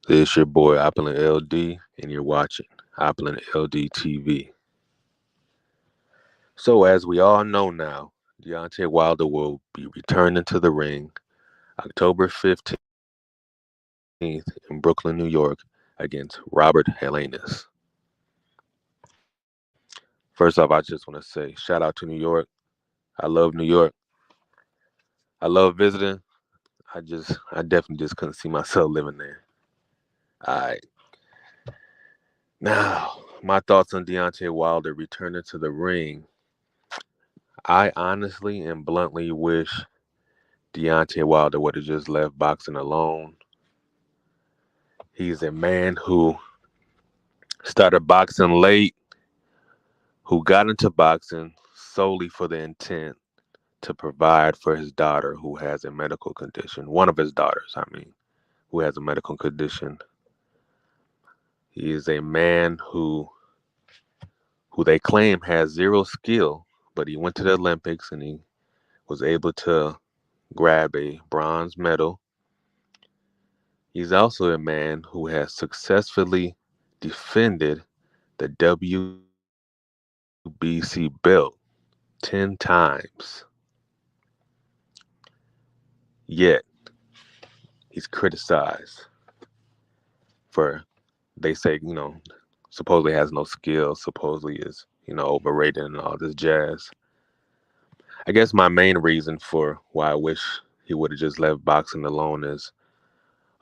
This is your boy Opulent LD, and you're watching Opulent LD TV. So, as we all know now, Deontay Wilder will be returning to the ring October 15th in Brooklyn, New York, against Robert Helenius. First off, I just want to say shout out to New York. I love New York. I love visiting. I definitely just couldn't see myself living there. All right. Now, my thoughts on Deontay Wilder returning to the ring. I honestly and bluntly wish Deontay Wilder would have just left boxing alone. He's a man who started boxing late, who got into boxing solely for the intent to provide for his daughter who has a medical condition. One of his daughters, who has a medical condition. He is a man who they claim has zero skill, but he went to the Olympics and he was able to grab a bronze medal. He's also a man who has successfully defended the WBC belt 10 times. Yet, he's criticized for, they say, supposedly has no skill, supposedly is, overrated and all this jazz. I guess my main reason for why I wish he would have just left boxing alone is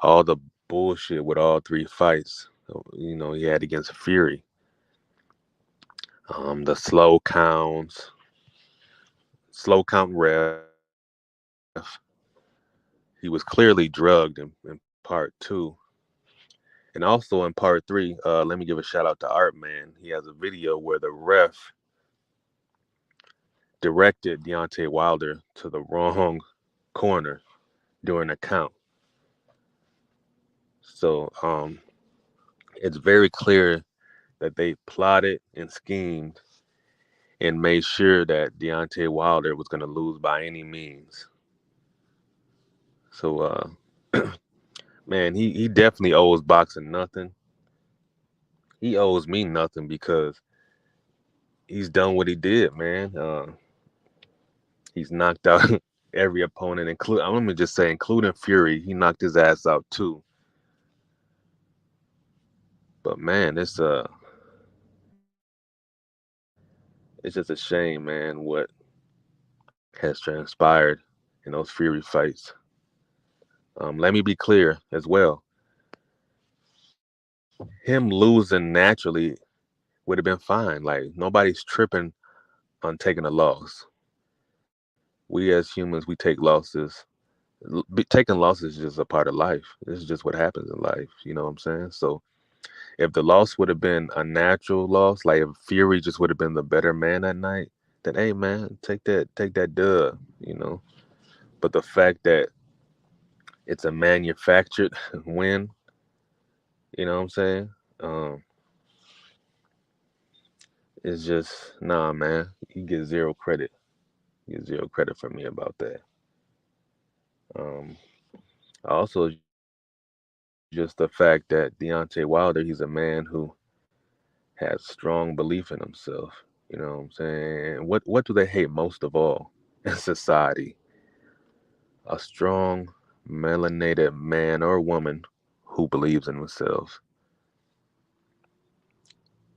all the bullshit with all three fights, he had against Fury. The slow count ref. He was clearly drugged in part two. And also in part three, let me give a shout out to Art Man. He has a video where the ref directed Deontay Wilder to the wrong corner during a count. So it's very clear that they plotted and schemed and made sure that Deontay Wilder was going to lose by any means. So, man, he definitely owes boxing nothing. He owes me nothing because he's done what he did, man. He's knocked out every opponent, including, let me just say, including Fury. He knocked his ass out too. But man, it's just a shame, man, what has transpired in those Fury fights. Let me be clear as well. Him losing naturally would have been fine. Like nobody's tripping on taking a loss. We as humans, we take losses. Taking losses is just a part of life. This is just what happens in life. You know what I'm saying? So if the loss would have been a natural loss, like if Fury just would have been the better man that night, then hey man, take that dub. But the fact that it's a manufactured win, you know what I'm saying? Um, it's just nah, man. You get zero credit. You get zero credit from me about that. Um, also, just the fact that Deontay Wilder, he's a man who has strong belief in himself. You know what I'm saying? What do they hate most of all in society? A strong, melanated man or woman who believes in themselves.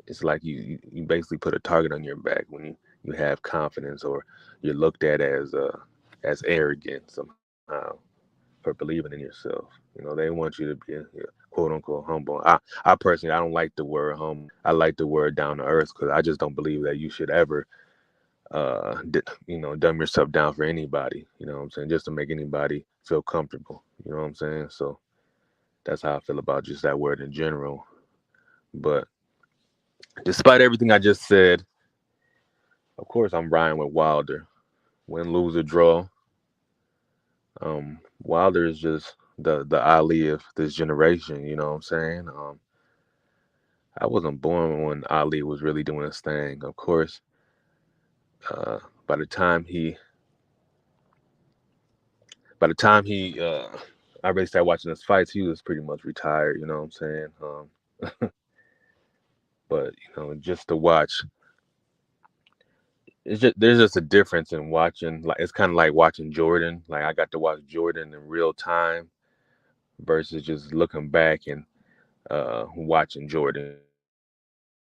It's like you basically put a target on your back when you have confidence or you're looked at as arrogant somehow for believing in yourself. They want you to be quote unquote humble. I personally I don't like the word humble. I like the word down to earth because I just don't believe that you should ever dumb yourself down for anybody. You know what I'm saying? Just to make anybody feel comfortable. You know what I'm saying? So that's how I feel about just that word in general. But despite everything I just said, of course I'm riding with Wilder. Win, lose, or draw. Wilder is just the Ali of this generation. You know what I'm saying? I wasn't born when Ali was really doing his thing. Of course, uh, by the time he by the time he I really started watching his fights, he was pretty much retired. You know what I'm saying? But just to watch, there's just a difference in watching. Like it's kind of like watching Jordan. Like I got to watch Jordan in real time versus just looking back and watching Jordan.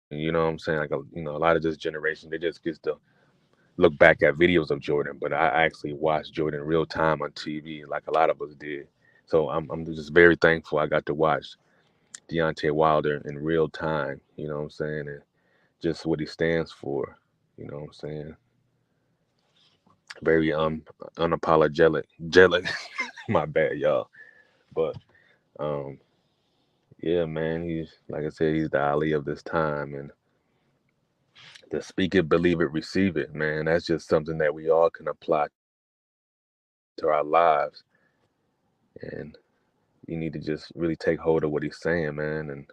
You know what I'm saying? Like a lot of this generation, they just gets to look back at videos of Jordan, but I actually watched Jordan real time on TV, like a lot of us did. So I'm just very thankful I got to watch Deontay Wilder in real time. You know what I'm saying? And just what he stands for. You know what I'm saying? Very unapologetic. My bad, y'all. But um yeah, man, he's like I said, he's the Ali of this time, and to speak it, believe it, receive it, man. That's just something that we all can apply to our lives, and you need to just really take hold of what he's saying, man, and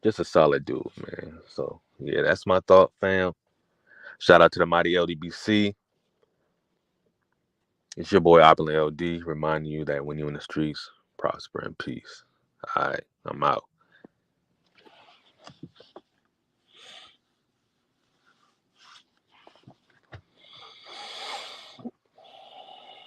just a solid dude, man. So yeah, that's my thought, fam. Shout out to the mighty LDBC. It's your boy Opulent LD, reminding you that when you're in the streets, prosper in peace. All right, I'm out.